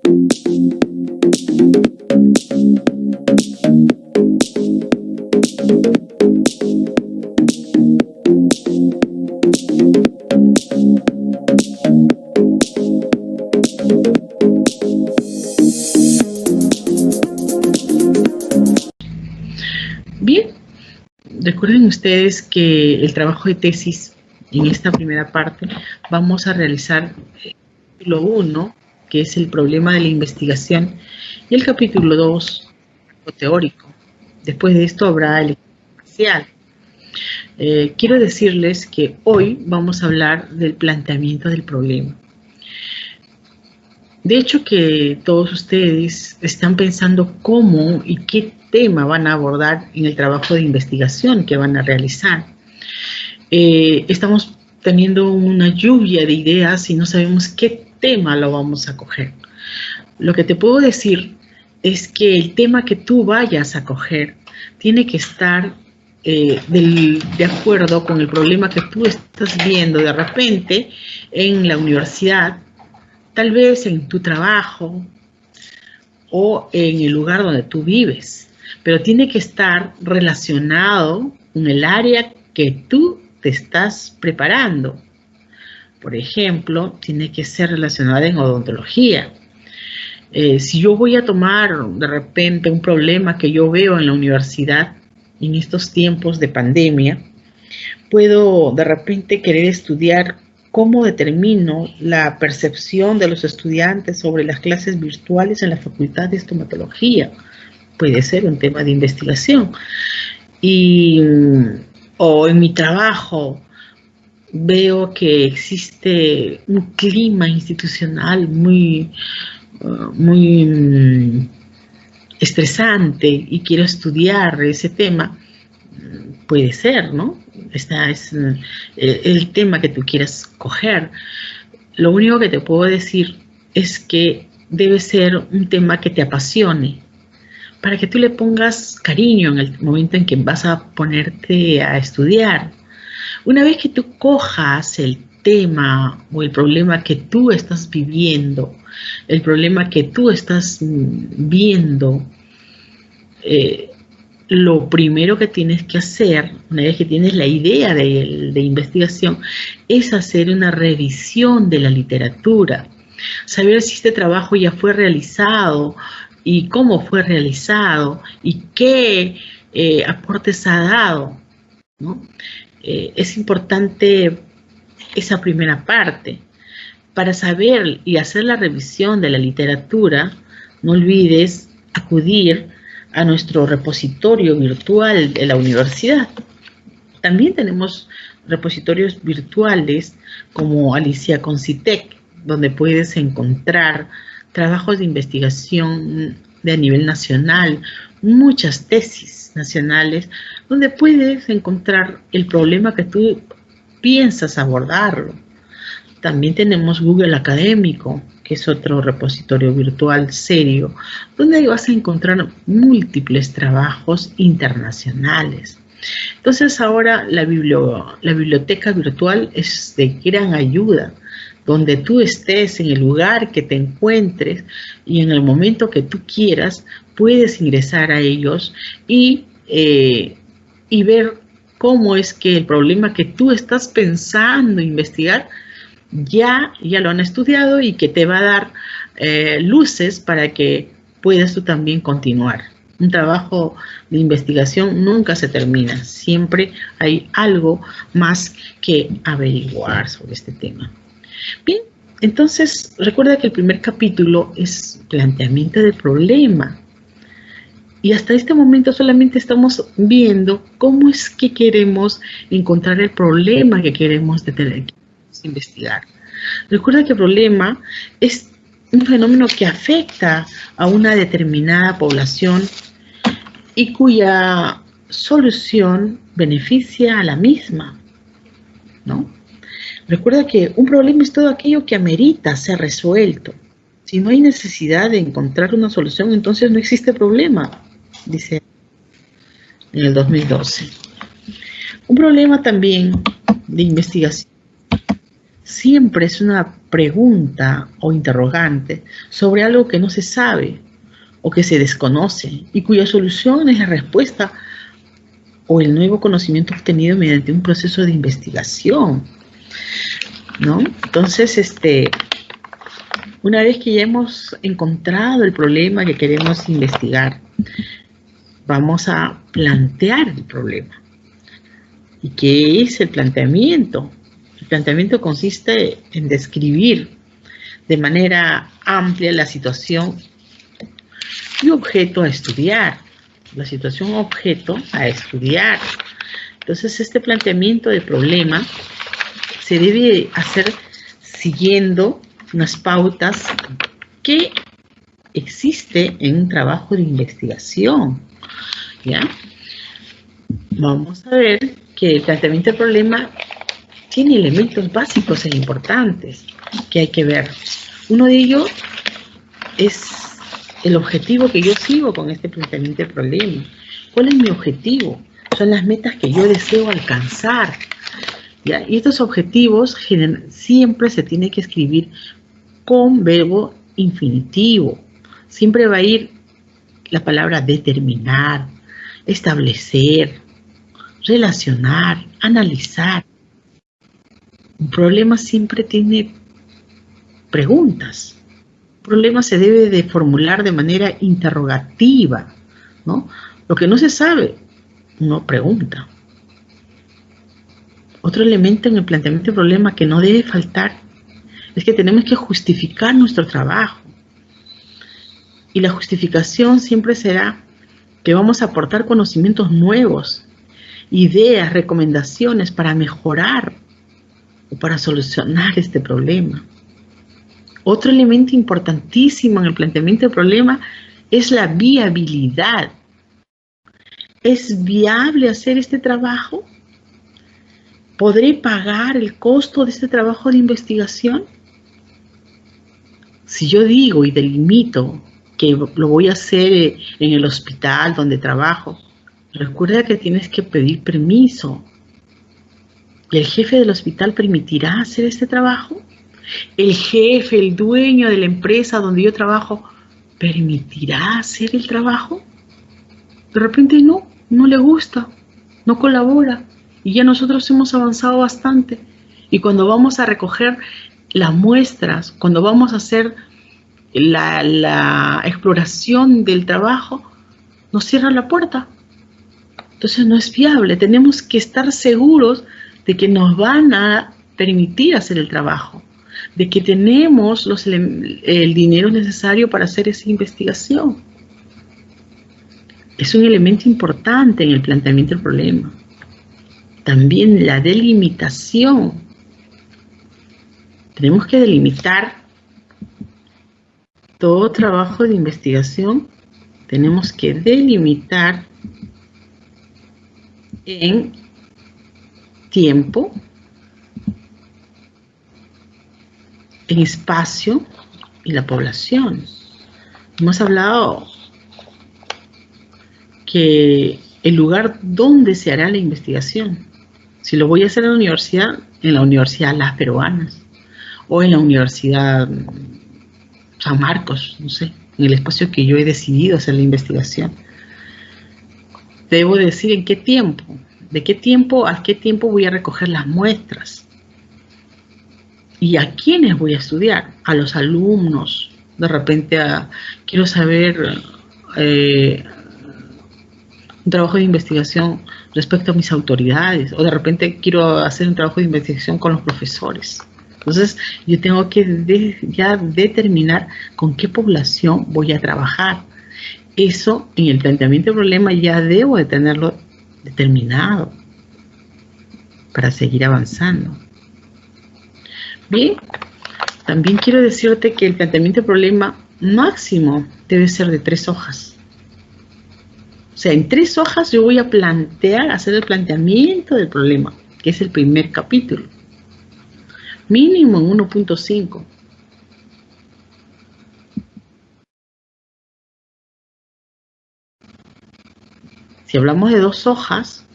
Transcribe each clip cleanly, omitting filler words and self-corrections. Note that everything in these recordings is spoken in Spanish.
Bien, recuerden ustedes que el trabajo de tesis en esta primera parte vamos a realizar el capítulo 1, que es el problema de la investigación, y el capítulo 2, lo teórico. Después de esto habrá el parcial. Quiero decirles que hoy vamos a hablar del planteamiento del problema. De hecho que todos ustedes están pensando cómo y qué tema van a abordar en el trabajo de investigación que van a realizar. Estamos teniendo una lluvia de ideas y no sabemos qué tema lo vamos a coger. Lo que te puedo decir es que el tema que tú vayas a coger tiene que estar de acuerdo con el problema que tú estás viendo de repente en la universidad, tal vez en tu trabajo o en el lugar donde tú vives, pero tiene que estar relacionado con el área que tú te estás preparando. Por ejemplo, tiene que ser relacionada en odontología. Si yo voy a tomar de repente un problema que yo veo en la universidad en estos tiempos de pandemia, puedo de repente querer estudiar cómo determino la percepción de los estudiantes sobre las clases virtuales en la Facultad de Estomatología. Puede ser un tema de investigación. O en mi trabajo veo que existe un clima institucional muy estresante y quiero estudiar ese tema. Puede ser, ¿no? Este es el tema que tú quieras coger. Lo único que te puedo decir es que debe ser un tema que te apasione, para que tú le pongas cariño en el momento en que vas a ponerte a estudiar. Una vez que tú cojas el tema o el problema que tú estás viviendo, el problema que tú estás viendo, lo primero que tienes que hacer, una vez que tienes la idea de investigación, es hacer una revisión de la literatura, saber si este trabajo ya fue realizado y cómo fue realizado y qué aportes ha dado, ¿no? Es importante esa primera parte. Para saber y hacer la revisión de la literatura, no olvides acudir a nuestro repositorio virtual de la universidad. También tenemos repositorios virtuales como Alicia Concitec, donde puedes encontrar trabajos de investigación de a nivel nacional, muchas tesis nacionales, donde puedes encontrar el problema que tú piensas abordarlo. También tenemos Google Académico, que es otro repositorio virtual serio, donde vas a encontrar múltiples trabajos internacionales. Entonces ahora la biblioteca virtual es de gran ayuda. Donde tú estés, en el lugar que te encuentres y en el momento que tú quieras, puedes ingresar a ellos y ver cómo es que el problema que tú estás pensando investigar ya lo han estudiado y que te va a dar luces para que puedas tú también continuar. Un trabajo de investigación nunca se termina, siempre hay algo más que averiguar sobre este tema. Bien, entonces recuerda que el primer capítulo es planteamiento del problema. Y hasta este momento solamente estamos viendo cómo es que queremos encontrar el problema que queremos investigar. Recuerda que el problema es un fenómeno que afecta a una determinada población y cuya solución beneficia a la misma, ¿no? Recuerda que un problema es todo aquello que amerita ser resuelto. Si no hay necesidad de encontrar una solución, entonces no existe problema, dice en el 2012. Un problema también de investigación siempre es una pregunta o interrogante sobre algo que no se sabe o que se desconoce y cuya solución es la respuesta o el nuevo conocimiento obtenido mediante un proceso de investigación, ¿no? Entonces, una vez que ya hemos encontrado el problema que queremos investigar, vamos a plantear el problema. ¿Y qué es el planteamiento? El planteamiento consiste en describir de manera amplia la situación y objeto a estudiar. La situación objeto a estudiar. Entonces, este planteamiento de problema se debe hacer siguiendo unas pautas que existe en un trabajo de investigación, ¿ya? Vamos a ver que el planteamiento del problema tiene elementos básicos e importantes que hay que ver. Uno de ellos es el objetivo que yo sigo con este planteamiento del problema. ¿Cuál es mi objetivo? Son las metas que yo deseo alcanzar, ¿ya? Y estos objetivos siempre se tiene que escribir con verbo infinitivo. Siempre va a ir la palabra determinar, establecer, relacionar, analizar. Un problema siempre tiene preguntas. Un problema se debe de formular de manera interrogativa, ¿no? Lo que no se sabe, uno pregunta. Otro elemento en el planteamiento del problema que no debe faltar es que tenemos que justificar nuestro trabajo. Y la justificación siempre será que vamos a aportar conocimientos nuevos, ideas, recomendaciones para mejorar o para solucionar este problema. Otro elemento importantísimo en el planteamiento del problema es la viabilidad. ¿Es viable hacer este trabajo? ¿Podré pagar el costo de este trabajo de investigación? Si yo digo y delimito que lo voy a hacer en el hospital donde trabajo, recuerda que tienes que pedir permiso. ¿Y el jefe del hospital permitirá hacer este trabajo? ¿El jefe, el dueño de la empresa donde yo trabajo, permitirá hacer el trabajo? De repente no le gusta, no colabora. Y ya nosotros hemos avanzado bastante. Y cuando vamos a recoger las muestras, cuando vamos a hacer la exploración del trabajo, nos cierran la puerta. Entonces no es viable. Tenemos que estar seguros de que nos van a permitir hacer el trabajo, de que tenemos el dinero necesario para hacer esa investigación. Es un elemento importante en el planteamiento del problema. También la delimitación. Tenemos que delimitar todo trabajo de investigación. Tenemos que delimitar en tiempo, en espacio y la población. Hemos hablado que el lugar donde se hará la investigación. Si lo voy a hacer en la Universidad Las Peruanas o en la Universidad San Marcos, no sé, en el espacio que yo he decidido hacer la investigación. Debo decir en qué tiempo, de qué tiempo a qué tiempo voy a recoger las muestras y a quiénes voy a estudiar, a los alumnos. De repente quiero saber un trabajo de investigación respecto a mis autoridades, o de repente quiero hacer un trabajo de investigación con los profesores. Entonces yo tengo que ya determinar con qué población voy a trabajar. Eso en el planteamiento del problema ya debo de tenerlo determinado para seguir avanzando. Bien, también quiero decirte que el planteamiento del problema máximo debe ser de 3 hojas. O sea, en 3 hojas yo voy a hacer el planteamiento del problema, que es el primer capítulo. Mínimo en 1.5. Si hablamos de 2 hojas,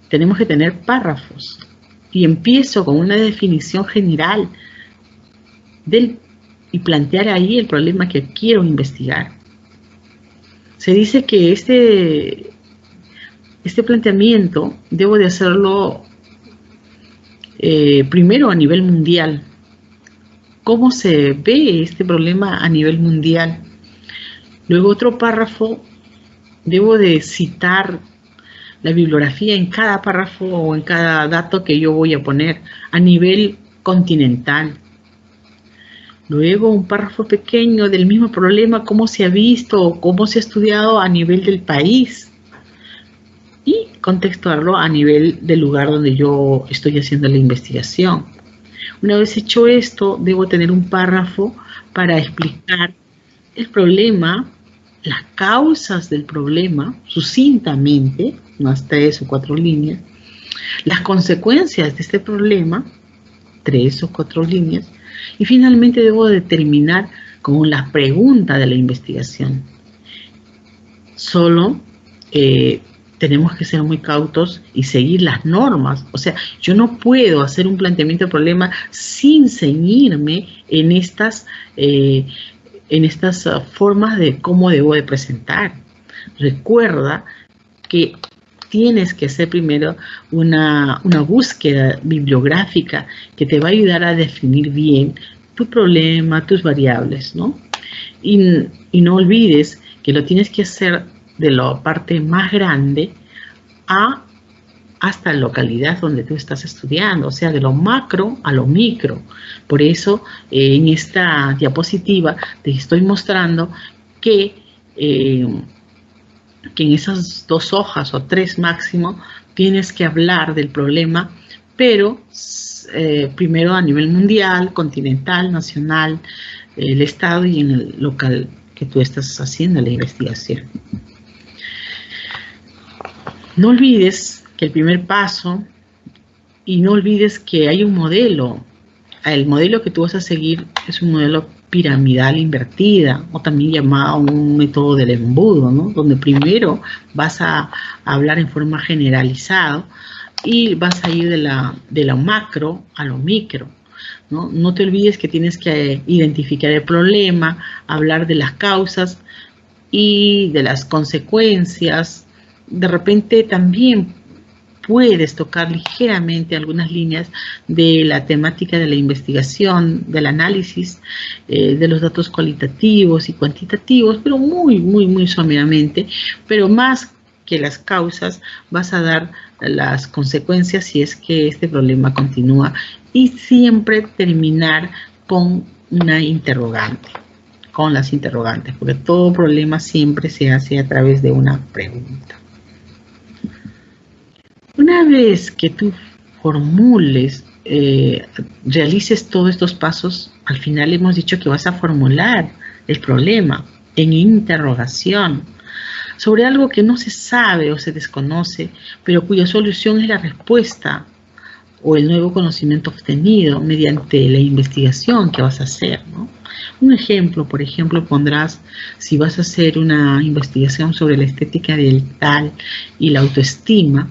tenemos que tener párrafos. y empiezo con una definición general y plantear ahí el problema que quiero investigar. Se dice que este planteamiento debo de hacerlo primero a nivel mundial. ¿Cómo se ve este problema a nivel mundial? Luego otro párrafo, debo de citar la bibliografía en cada párrafo o en cada dato que yo voy a poner a nivel continental. Luego un párrafo pequeño del mismo problema, cómo se ha visto o cómo se ha estudiado a nivel del país. Y contextuarlo a nivel del lugar donde yo estoy haciendo la investigación. Una vez hecho esto, debo tener un párrafo para explicar el problema, las causas del problema, sucintamente, unas 3 o 4 líneas, las consecuencias de este problema, 3 o 4 líneas, y finalmente debo determinar con la pregunta de la investigación. Solo tenemos que ser muy cautos y seguir las normas. O sea, yo no puedo hacer un planteamiento de problema sin ceñirme en estas formas de cómo debo de presentar. Recuerda que tienes que hacer primero una búsqueda bibliográfica que te va a ayudar a definir bien tu problema, tus variables, ¿no? Y no olvides que lo tienes que hacer de la parte más grande hasta la localidad donde tú estás estudiando, o sea, de lo macro a lo micro. Por eso, en esta diapositiva te estoy mostrando que en esas 2 hojas o 3 máximo tienes que hablar del problema, pero primero a nivel mundial, continental, nacional, el estado y en el local que tú estás haciendo la investigación. No olvides que el primer paso, y no olvides que hay un modelo. El modelo que tú vas a seguir es un modelo piramidal invertida, o también llamado un método del embudo, ¿no? Donde primero vas a hablar en forma generalizada y vas a ir de lo macro a lo micro, ¿no? No te olvides que tienes que identificar el problema, hablar de las causas y de las consecuencias. De repente también puedes tocar ligeramente algunas líneas de la temática de la investigación, del análisis, de los datos cualitativos y cuantitativos, pero muy someramente. Pero más que las causas, vas a dar las consecuencias si es que este problema continúa, y siempre terminar con una interrogante, con las interrogantes, porque todo problema siempre se hace a través de una pregunta. Una vez que tú formules, realices todos estos pasos, al final hemos dicho que vas a formular el problema en interrogación sobre algo que no se sabe o se desconoce, pero cuya solución es la respuesta o el nuevo conocimiento obtenido mediante la investigación que vas a hacer, ¿no? Un ejemplo, por ejemplo, pondrás, si vas a hacer una investigación sobre la estética dental y la autoestima,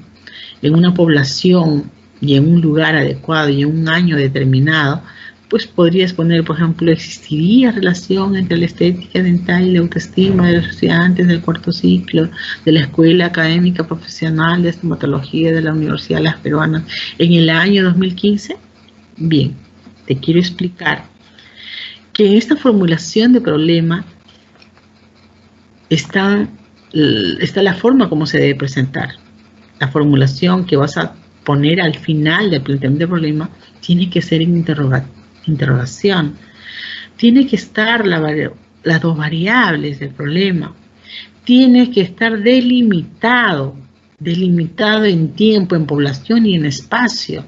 en una población y en un lugar adecuado y en un año determinado, pues podrías poner, por ejemplo, ¿existiría relación entre la estética dental y la autoestima de los estudiantes del 4º ciclo de la Escuela Académica Profesional de Estomatología de la Universidad de las Peruanas en el año 2015? Bien, te quiero explicar que en esta formulación de problema está la forma como se debe presentar. La formulación que vas a poner al final del planteamiento del problema tiene que ser en interrogación. Tiene que estar las 2 variables del problema. Tiene que estar delimitado en tiempo, en población y en espacio.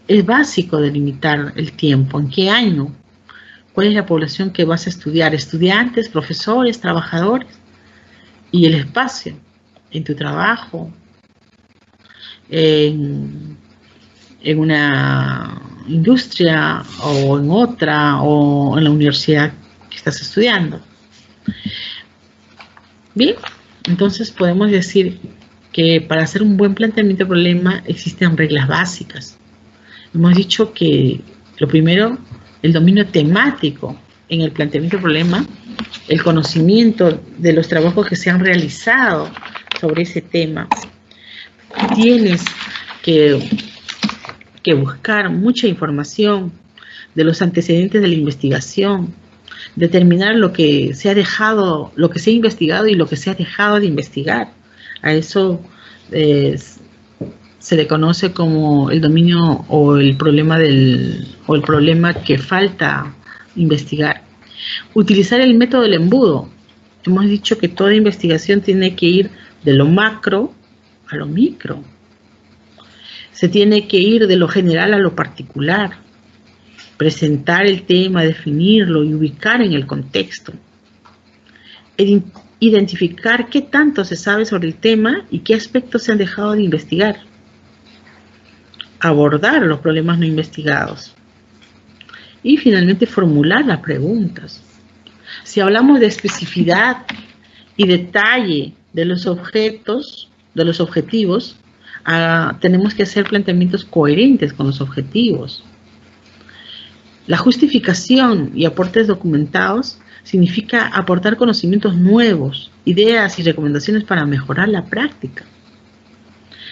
Es básico delimitar el tiempo. ¿En qué año? ¿Cuál es la población que vas a estudiar? Estudiantes, profesores, trabajadores. Y el espacio, en tu trabajo, en una industria o en otra, o en la universidad que estás estudiando. Bien, entonces podemos decir que para hacer un buen planteamiento de problema existen reglas básicas. Hemos dicho que lo primero, el dominio temático en el planteamiento del problema, el conocimiento de los trabajos que se han realizado sobre ese tema. Tienes que buscar mucha información de los antecedentes de la investigación, determinar lo que se ha dejado, lo que se ha investigado y lo que se ha dejado de investigar. A eso se le conoce como el dominio o el problema que falta investigar. Utilizar el método del embudo. Hemos dicho que toda investigación tiene que ir de lo macro a lo micro. Se tiene que ir de lo general a lo particular. Presentar el tema, definirlo y ubicar en el contexto. Identificar qué tanto se sabe sobre el tema y qué aspectos se han dejado de investigar. Abordar los problemas no investigados. Y finalmente formular las preguntas. Si hablamos de especificidad y detalle de los objetivos, tenemos que hacer planteamientos coherentes con los objetivos. La justificación y aportes documentados significa aportar conocimientos nuevos, ideas y recomendaciones para mejorar la práctica.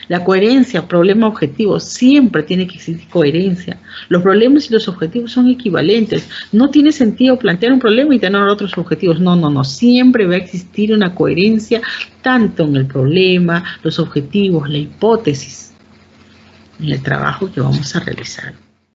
La coherencia, problema-objetivo, siempre tiene que existir coherencia. Los problemas y los objetivos son equivalentes. No tiene sentido plantear un problema y tener otros objetivos. No. Siempre va a existir una coherencia tanto en el problema, los objetivos, la hipótesis, en el trabajo que vamos a realizar.